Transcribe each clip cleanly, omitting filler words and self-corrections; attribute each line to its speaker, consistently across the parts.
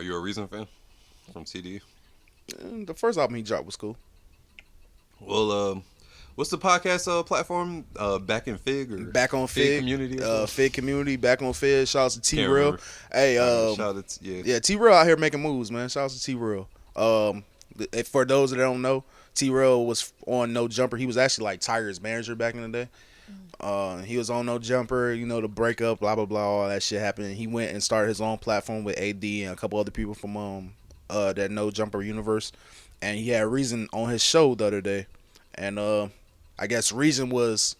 Speaker 1: Are you a Reason fan from TDE?
Speaker 2: The first album he dropped was cool.
Speaker 1: Well, what's the podcast platform? Back in Fig or
Speaker 2: Back on
Speaker 1: Fig
Speaker 2: Fig,
Speaker 1: Community or something?
Speaker 2: Fig Community, back on Fig. Shout out to T
Speaker 1: Can't
Speaker 2: Real.
Speaker 1: remember.
Speaker 2: Hey,
Speaker 1: Shout out to, yeah.
Speaker 2: yeah, T Real out here making moves, man. Shout out to T Real. For those that don't know, T Real was on No Jumper. He was actually like Tiger's manager back in the day. He was on No Jumper, the breakup, blah blah blah, all that shit happened. He went and started his own platform with AD and a couple other people from that No Jumper universe, and he had Reason on his show the other day, and I guess Reason was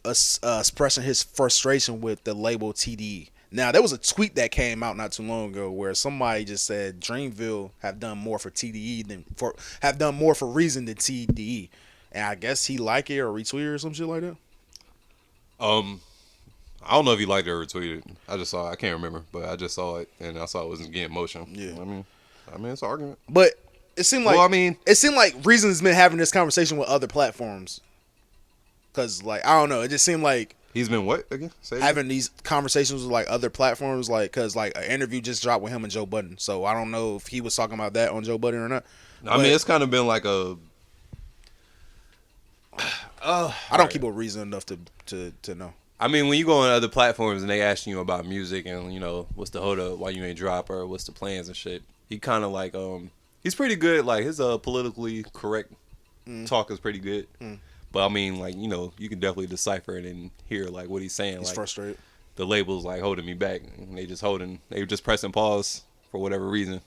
Speaker 2: expressing his frustration with the label TDE. Now there was a tweet that came out not too long ago where somebody just said Dreamville have done more for TDE than Reason than TDE, and I guess he liked it or retweeted or some shit like that.
Speaker 1: I don't know if he liked it or retweeted. I just saw it. I can't remember, but I just saw it and I saw it wasn't getting motion.
Speaker 2: Yeah.
Speaker 1: I mean, it's an argument.
Speaker 2: But it seemed like it seemed like Reason's been having this conversation with other platforms. Cause like I don't know, it just seemed like
Speaker 1: he's been what again?
Speaker 2: Having these conversations with like other platforms, like cause like an interview just dropped with him and Joe Budden. So I don't know if he was talking about that on Joe Budden or not.
Speaker 1: I mean, it's kind of been like a.
Speaker 2: I don't keep a Reason enough to know.
Speaker 1: I mean, when you go on other platforms and they ask you about music and what's the hold up, why you ain't drop or what's the plans and shit, he kind of like he's pretty good. Like his politically correct talk is pretty good. But I mean, like you can definitely decipher it and hear like what he's saying.
Speaker 2: He's
Speaker 1: like,
Speaker 2: frustrated.
Speaker 1: The label's like holding me back. And they just pressing pause for whatever reason.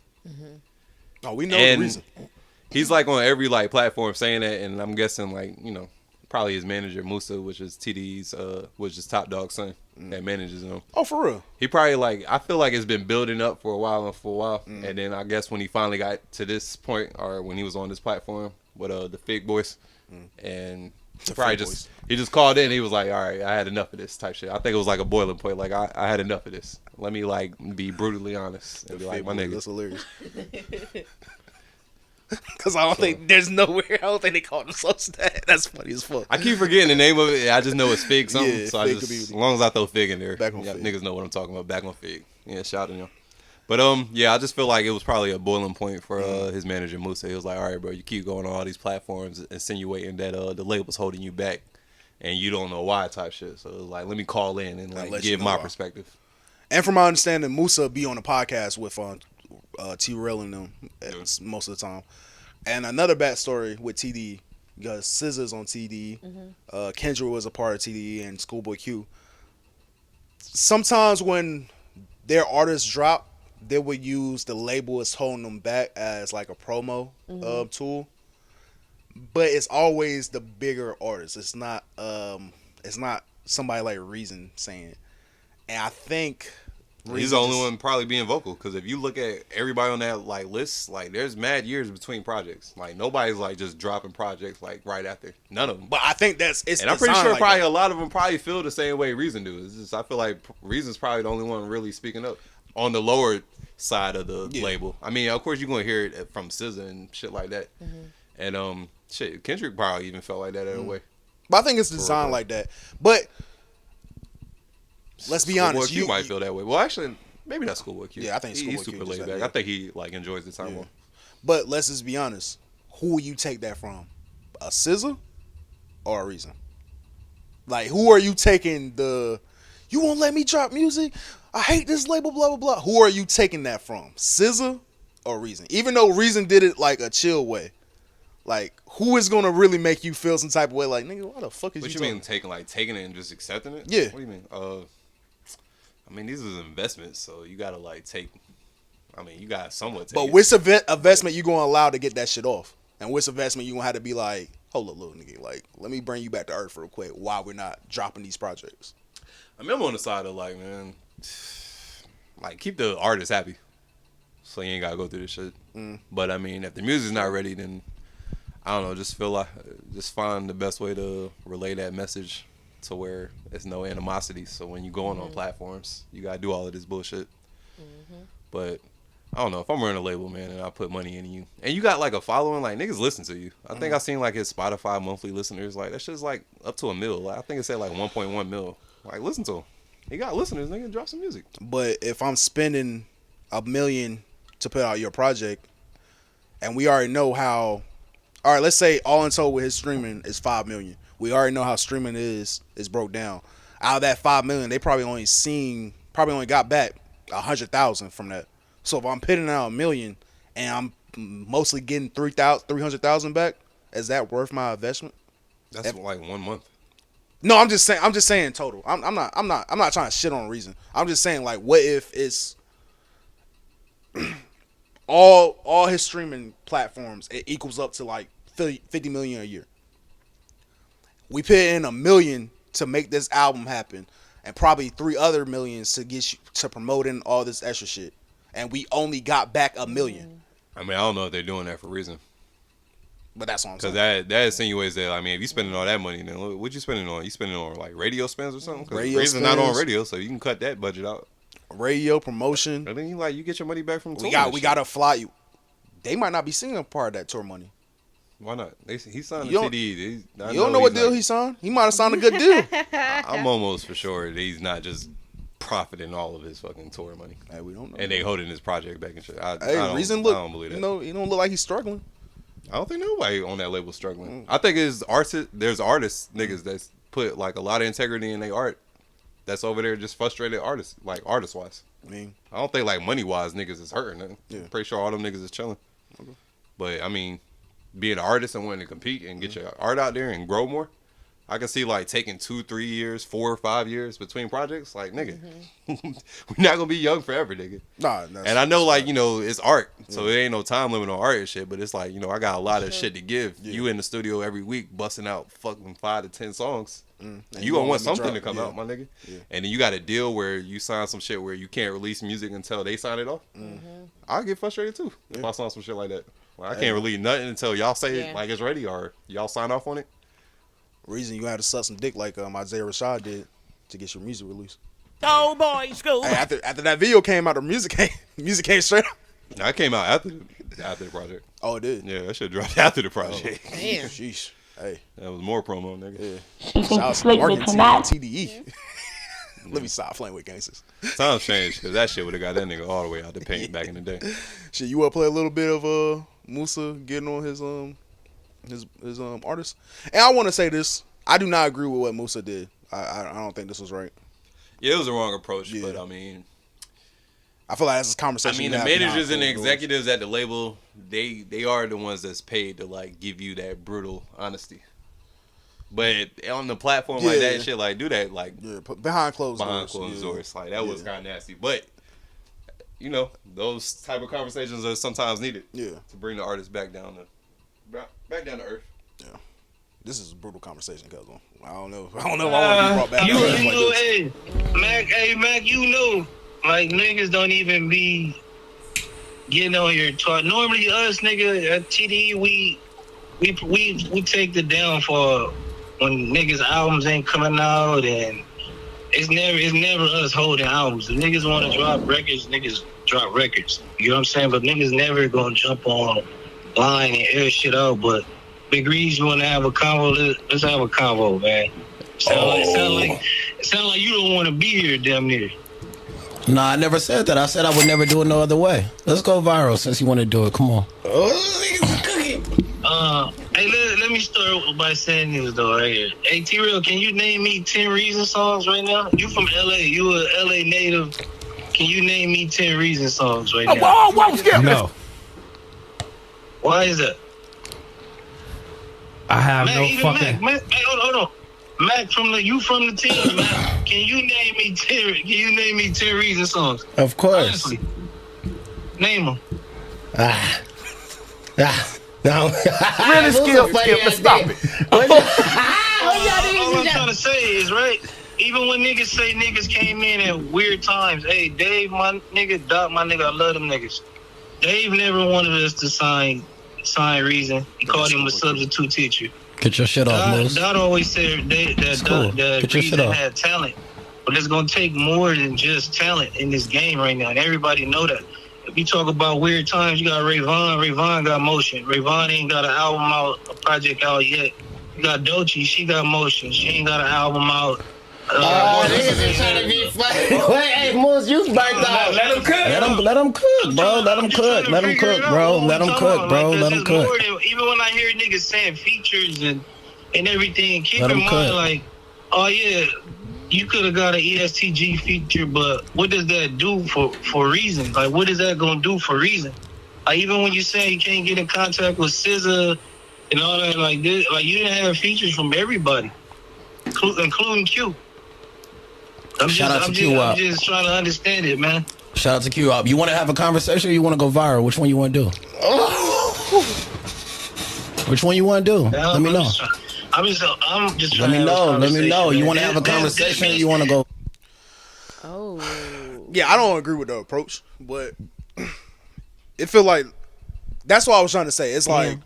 Speaker 2: Oh, we know
Speaker 1: and
Speaker 2: the reason.
Speaker 1: He's like on every like platform saying that, and I'm guessing like probably his manager Moosa, which is TD's, which is Top Dog's son that manages him.
Speaker 2: Oh, for real?
Speaker 1: He probably like I feel like it's been building up for a while, and then I guess when he finally got to this point, or when he was on this platform with the Fig Boys, and he just called in. He was like, "All right, I had enough of this type shit." I think it was like a boiling point. Like I had enough of this. Let me like be brutally honest and be like, "My nigga,
Speaker 2: that's hilarious." Because I don't think they call themselves that. That's funny as fuck.
Speaker 1: I keep forgetting the name of it. I just know it's Fig something.
Speaker 2: Yeah,
Speaker 1: so
Speaker 2: Fig
Speaker 1: as long as I throw Fig in there,
Speaker 2: Back on Fig.
Speaker 1: niggas know what I'm talking about. Back on Fig. Yeah, shout out to him. But I just feel like it was probably a boiling point for his manager Moosa. He was like, "All right, bro, you keep going on all these platforms, insinuating that the label's holding you back, and you don't know why," type shit. So it was like, let me call in and like give my perspective.
Speaker 2: And from my understanding, Moosa be on the podcast with T Real and them most of the time. And another backstory with TD, because SZA's on TD, Kendra was a part of TD, and Schoolboy Q. Sometimes when their artists drop, they would use the label as holding them back as like a promo tool. But it's always the bigger artists. It's not somebody like Reason saying it. And I think
Speaker 1: he's the only one probably being vocal, because if you look at everybody on that like list, like there's mad years between projects. Like nobody's like just dropping projects like right after. None of them.
Speaker 2: But I think and
Speaker 1: I'm pretty sure probably a lot of them probably feel the same way Reason do. It's just I feel like Reason's probably the only one really speaking up on the lower side of the label. I mean, of course you're gonna hear it from SZA and shit like that. And shit, Kendrick probably even felt like that in a way.
Speaker 2: But I think it's designed like that. But let's be honest.
Speaker 1: You might feel that way. Well, actually, maybe not Schoolboy Q.
Speaker 2: Yeah, I think
Speaker 1: he's super laid back. I think he like enjoys the time more.
Speaker 2: But let's just be honest. Who will you take that from? A SZA or a Reason? Like, who are you taking you won't let me drop music? I hate this label, blah, blah, blah. Who are you taking that from? SZA or Reason? Even though Reason did it like a chill way. Like, who is going to really make you feel some type of way? Like, nigga, what the fuck is
Speaker 1: what
Speaker 2: you
Speaker 1: mean taking it and just accepting it?
Speaker 2: Yeah.
Speaker 1: What do you mean? I mean, these are investments, so you got to like take, I mean, you got to somewhat take
Speaker 2: But
Speaker 1: it.
Speaker 2: which investment you going to allow to get that shit off? And which investment you going to have to be like, hold up, little nigga, like, let me bring you back to earth real quick while we're not dropping these projects.
Speaker 1: I mean, I'm on the side of like, man, like keep the artist happy, so you ain't gotta go through this shit. But I mean, if the music's not ready, then I don't know. Just find the best way to relay that message to where there's no animosity. So when you going on platforms, you gotta do all of this bullshit. But I don't know, if I'm running a label, man, and I put money in you, and you got like a following, like niggas listen to you. I think I seen like his Spotify monthly listeners, like that shit's like up to $1 million. Like, I think it said like 1.1 million. Like, listen to him. He got listeners, nigga. Drop some music.
Speaker 2: But if I'm spending $1 million to put out your project, and we already know how. All right, let's say all in total with his streaming is 5 million. We already know how streaming is broke down. Out of that 5 million, they probably only got back 100,000 from that. So if I'm putting out $1 million and I'm mostly getting 300,000 back, is that worth my investment?
Speaker 1: That's like 1 month.
Speaker 2: No, I'm just saying total. I'm not trying to shit on Reason. I'm just saying, like, what if it's all his streaming platforms, it equals up to like 50 million a year. We put in $1 million to make this album happen, and probably 3 other millions to get you to promoting all this extra shit, and we only got back $1 million.
Speaker 1: I mean, I don't know if they're doing that for Reason.
Speaker 2: But that's what I'm saying.
Speaker 1: Because that insinuates that, I mean, if you spending all that money, then what you spending on? You spending on like radio spends or something? Because Reason's not on radio, so you can cut that budget out.
Speaker 2: Radio promotion.
Speaker 1: And then you get your money back from tour.
Speaker 2: We gotta fly you. They might not be singing a part of that tour money.
Speaker 1: Why not? He signed a CD.
Speaker 2: You don't know what deal he signed? He might have signed a good deal.
Speaker 1: I'm almost for sure that he's not just profiting all of his fucking tour money.
Speaker 2: Hey, we don't know.
Speaker 1: And they holding his project back and shit.
Speaker 2: Reason, look, I don't believe that. He don't look like he's struggling.
Speaker 1: I don't think nobody on that label is struggling. I think there's artists niggas that's put like a lot of integrity in their art. That's over there just frustrated artists, like artist wise. I don't think like money wise niggas is hurting. Yeah. I'm pretty sure all them niggas is chilling. Okay. But I mean, being an artist and wanting to compete and get your art out there and grow more, I can see like taking 2, 3 years, 4 or 5 years between projects. Like, nigga, we're not gonna be young forever, nigga. Nah, and I know, like, it's art, so it ain't no time limit on art and shit. But it's like, I got a lot of shit to give. Yeah. You in the studio every week busting out fucking 5 to 10 songs. You gonna want something to come out, my nigga. Yeah. And then you got a deal where you sign some shit where you can't release music until they sign it off. I'll get frustrated too if I sign some shit like that. Like, I can't release nothing until y'all say it like it's ready or y'all sign off on it.
Speaker 2: Reason you had to suck some dick like Isaiah Rashad did to get your music released.
Speaker 3: Oh boy, Scoob.
Speaker 2: Hey, after that video came out, the music came straight up.
Speaker 1: No, it came out after the project.
Speaker 2: Oh, it did?
Speaker 1: Yeah, that shit dropped after the project.
Speaker 2: Oh, damn. Sheesh. Hey.
Speaker 1: That was more promo, nigga.
Speaker 2: Yeah. Shout out to marketing team at TDE. Let me stop playing with gangsters.
Speaker 1: Times changed because that shit would have got that nigga all the way out the paint back in the day.
Speaker 2: Shit, you want to play a little bit of Moosa getting on his artist? And I want to say this. I do not agree with what Moosa did. I don't think this was right.
Speaker 1: Yeah, it was the wrong approach, but I mean,
Speaker 2: I feel like that's a conversation.
Speaker 1: I mean, the managers and the executives at the label, they are the ones that's paid to like give you that brutal honesty. But on the platform like that shit, like do that like
Speaker 2: behind closed
Speaker 1: doors, like that was kind of nasty. But those type of conversations are sometimes needed. Yeah, to bring the artist back down to earth.
Speaker 2: Yeah. This is a brutal conversation, cuz I don't know if I want to be brought back.
Speaker 4: Mac, like niggas don't even be getting on your talk. Normally, us nigga at TDE, we take the downfall when niggas albums ain't coming out, and it's never us holding albums. If niggas want to drop records, niggas drop records. You know what I'm saying? But niggas never gonna jump on line and air shit out. But Big Reed, you want to have a convo? Let's have a convo, man. Sound like you don't want to be here, damn near.
Speaker 3: Nah, I never said that. I said I would never do it no other way. Let's go viral since you want to do it. Come on.
Speaker 4: Hey, let me start by saying this though, right here. Hey, T-Real, can you name me 10 Reason songs right now? You from LA? You a LA native? Can you name me 10 Reason songs right now?
Speaker 3: Whoa, Skip. No.
Speaker 4: Why is that?
Speaker 3: I have Mac, no fucking.
Speaker 4: Mac, hold on. Mac, you from the team, Mac. Can you name me 10 Reason songs?
Speaker 3: Of course.
Speaker 4: Honestly. Name them.
Speaker 3: No.
Speaker 5: Really, Skip, stop it.
Speaker 4: All I'm trying to say is, right, even when niggas say niggas came in at weird times, hey, Dave, my nigga, Doc, my nigga, I love them niggas. Dave never wanted us to sign Reason. He called him a substitute teacher.
Speaker 3: Get your shit off, Moose.
Speaker 4: Dot always said that Reason had talent. But it's going to take more than just talent in this game right now, and everybody know that. If you talk about weird times, you got Rayvon. Rayvon got motion. Rayvon ain't got an album out, a project out yet. You got Doechii. She got motion. She ain't got an album out.
Speaker 3: Niggas is trying to be funny. Wait, hey, Moose, you burnt out.
Speaker 6: Let him cook.
Speaker 3: Let him cook, bro. Let him cook. Let him cook, bro. Let him cook, bro. Let him cook.
Speaker 4: Even when I hear niggas saying features and everything, keep in mind,
Speaker 3: cook.
Speaker 4: like, oh yeah, you could have got an ESTG feature, but what does that do for reason? Like, what is that gonna do for reason? Like, even when you say you can't get in contact with SZA and all that, like this, like you didn't have features from everybody, including Q. I'm just trying to understand it, man.
Speaker 3: Shout out to Q. You want to have a conversation or you want to go viral? Which one you want to do? Which one you want to do? Let me know.
Speaker 4: I'm just trying
Speaker 3: Let me know. Let me know. You want to have a conversation or you want to go?
Speaker 2: Oh. Yeah, I don't agree with the approach, but it feel like that's what I was trying to say. It's like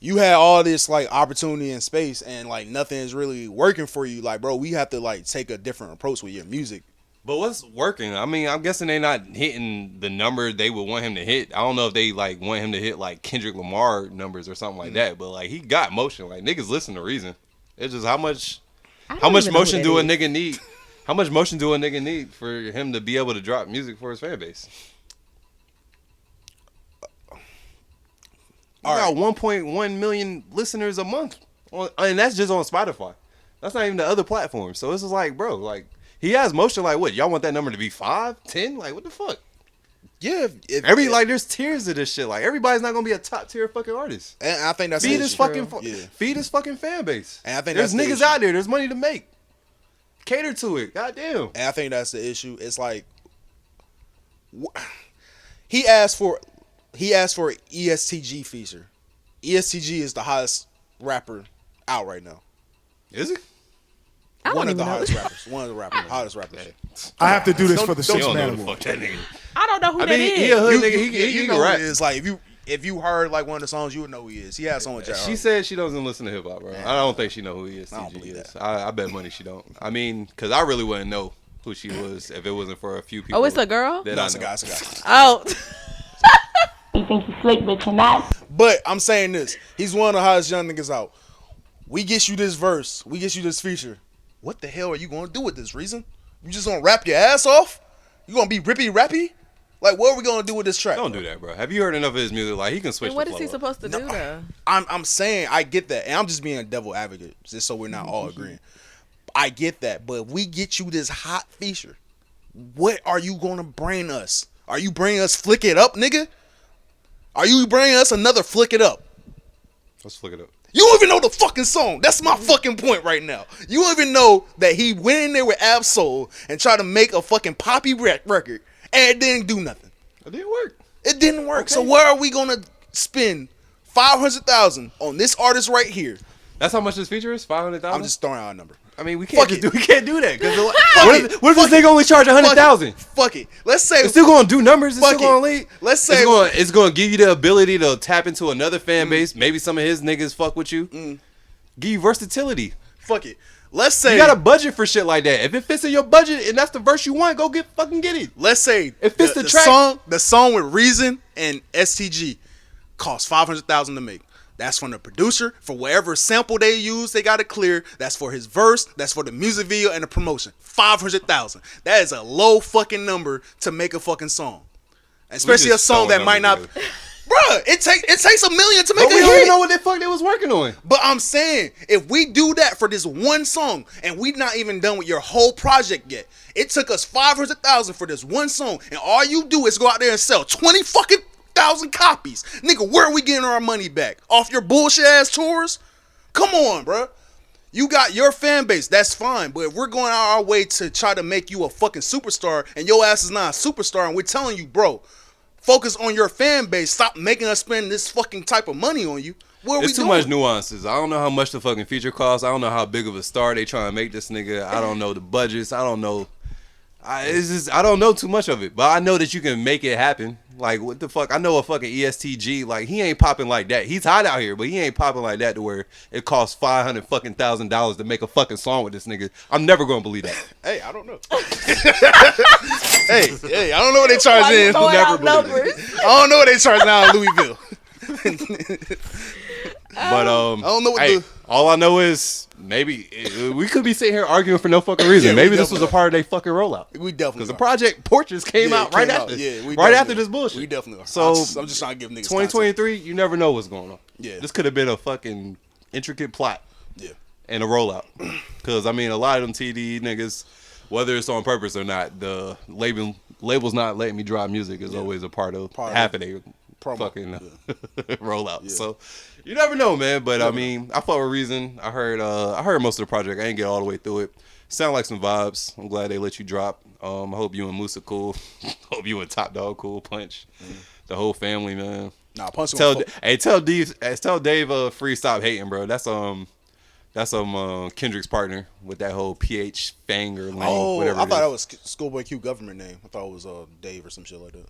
Speaker 2: you had all this like opportunity and space and like nothing is really working for you. Like, bro, we have to like take a different approach with your music.
Speaker 1: But what's working? I mean, I'm guessing they're not hitting the number they would want him to hit. I don't know if they like want him to hit like Kendrick Lamar numbers or something like that. But like he got motion. Like niggas listen to Reason. It's just how much motion do a nigga need? How much motion do a nigga need for him to be able to drop music for his fan base? You got 1.1 million listeners a month, and that's just on Spotify. That's not even the other platforms. So it's just like, bro, like he has motion. Like, what? Y'all want that number to be 5, 10? Like, what the fuck?
Speaker 2: Yeah,
Speaker 1: like there's tiers to this shit. Like everybody's not gonna be a top tier fucking artist.
Speaker 2: And I think that's
Speaker 1: feed his fucking fan base.
Speaker 2: And I think
Speaker 1: there's niggas out there. There's money to make. Cater to it. Goddamn.
Speaker 2: And I think that's the issue. It's like he asked for ESTG feature. ESTG is the hottest rapper out right now.
Speaker 1: Is he?
Speaker 2: One of the hottest rappers. One of the hottest rappers.
Speaker 5: I have to do this for the 6-man
Speaker 1: award.
Speaker 7: I don't know who that is.
Speaker 1: He a hood nigga. He
Speaker 2: know who he is. Like if you heard like one of the songs, you would know who he is. He has someone.
Speaker 1: She said she doesn't listen to hip hop, bro. I don't think she know who he is.
Speaker 2: I don't believe that.
Speaker 1: I bet money she don't. I mean, because I really wouldn't know who she was if it wasn't for a few people.
Speaker 7: Oh, it's a girl?
Speaker 2: No, it's a guy. It's a guy.
Speaker 7: Oh.
Speaker 8: You think you slick, but you're not.
Speaker 2: But I'm saying this. He's one of the hottest young niggas out. We get you this verse. We get you this feature. What the hell are you going to do with this, Reason? You just going to rap your ass off? You going to be rippy-rappy? Like, what are we going to do with this track?
Speaker 1: Don't do that, bro. Have you heard enough of his music? Like, he can switch the flow.
Speaker 7: What is he supposed to do, though?
Speaker 2: I'm saying, I get that. And I'm just being a devil advocate, just so we're not all agreeing. I get that. But if we get you this hot feature, what are you going to bring us? Are you bringing us Flick It Up, nigga? Are you bringing us another Flick It Up?
Speaker 1: Let's flick it up.
Speaker 2: You don't even know the fucking song. That's my fucking point right now. You don't even know that he went in there with Absol and tried to make a fucking poppy record and it didn't do nothing.
Speaker 1: It didn't work.
Speaker 2: It didn't work. Okay. So where are we gonna spend $500,000 on this artist right here?
Speaker 1: That's how much this feature is? $500,000?
Speaker 2: I'm just throwing out a number.
Speaker 1: I mean, we can't do that. What if this nigga only charge $100,000?
Speaker 2: Fuck it. Let's say
Speaker 1: it's still gonna do numbers. It's still gonna lead.
Speaker 2: Let's say
Speaker 1: it's gonna give you the ability to tap into another fan base. Maybe some of his niggas fuck with you. Give you versatility.
Speaker 2: Fuck it. Let's say
Speaker 1: you got a budget for shit like that. If it fits in your budget and that's the verse you want, go get it.
Speaker 2: Let's say
Speaker 1: it fits the track.
Speaker 2: The song with Reason and STG cost $500,000 to make. That's from the producer. For whatever sample they use, they got it clear. That's for his verse. That's for the music video and the promotion. $500,000. That is a low fucking number to make a fucking song, especially a song that might not. Bruh, it takes $1 million to make a hit.
Speaker 1: We don't even know what the fuck they was working on.
Speaker 2: But I'm saying, if we do that for this one song, and we not even done with your whole project yet, it took us $500,000 for this one song, and all you do is go out there and sell 20 fucking 1,000 copies. Nigga, where are we getting our money back? Off your bullshit ass tours? Come on, bro. You got your fan base, that's fine. But if we're going out our way to try to make you a fucking superstar and your ass is not a superstar and we're telling you, bro, focus on your fan base. Stop making us spend this fucking type of money on you. What are we doing?
Speaker 1: It's too much nuances. I don't know how much the fucking feature costs. I don't know how big of a star they trying to make this nigga. I don't know the budgets. I don't know. I don't know too much of it, but I know that you can make it happen. Like, what the fuck? I know a fucking ESTG. Like, he ain't popping like that. He's hot out here, but he ain't popping like that to where it costs $500,000 to make a fucking song with this nigga. I'm never gonna believe that.
Speaker 2: Hey, I don't know. hey, I don't know what they charge in.
Speaker 7: Never believe.
Speaker 2: I don't know what they charge now in Louisville.
Speaker 1: But
Speaker 2: I don't know what
Speaker 1: all I know is maybe we could be sitting here arguing for no fucking reason.
Speaker 2: Yeah,
Speaker 1: Maybe this was a part of their fucking rollout.
Speaker 2: We definitely
Speaker 1: because the Project Portraits came out right after.
Speaker 2: Yeah,
Speaker 1: right after this bullshit.
Speaker 2: We definitely are.
Speaker 1: So
Speaker 2: I'm just trying to give niggas
Speaker 1: 2023, you never know what's going on.
Speaker 2: Yeah,
Speaker 1: this could have been a fucking intricate plot.
Speaker 2: Yeah,
Speaker 1: and a rollout. Because I mean, a lot of them TDE niggas, whether it's on purpose or not, the label's not letting me drop music is always a part of half of their fucking rollout. Yeah. So you never know, man. But I mean, I fought with Reason. I heard most of the project. I didn't get all the way through it. Sound like some vibes. I'm glad they let you drop. I hope you and Moosa cool. Hope you and Top Dog cool. Punch. The whole family, man.
Speaker 2: Nah, Punch.
Speaker 1: Tell Dave free stop hating, bro. That's Kendrick's partner with that whole PH Fang or Lane, whatever.
Speaker 2: I thought that was Schoolboy Q government name. I thought it was Dave or some shit like that.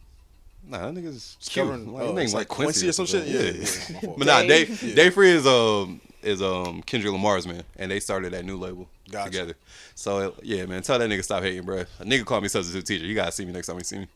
Speaker 1: Nah, that nigga's Q. His name like Quincy
Speaker 2: or some shit. Yeah.
Speaker 1: But nah, Dave Free is Kendrick Lamar's man, and they started that new label together. So yeah, man, tell that nigga stop hating, bro. A nigga called me substitute teacher. You gotta see me next time you see me.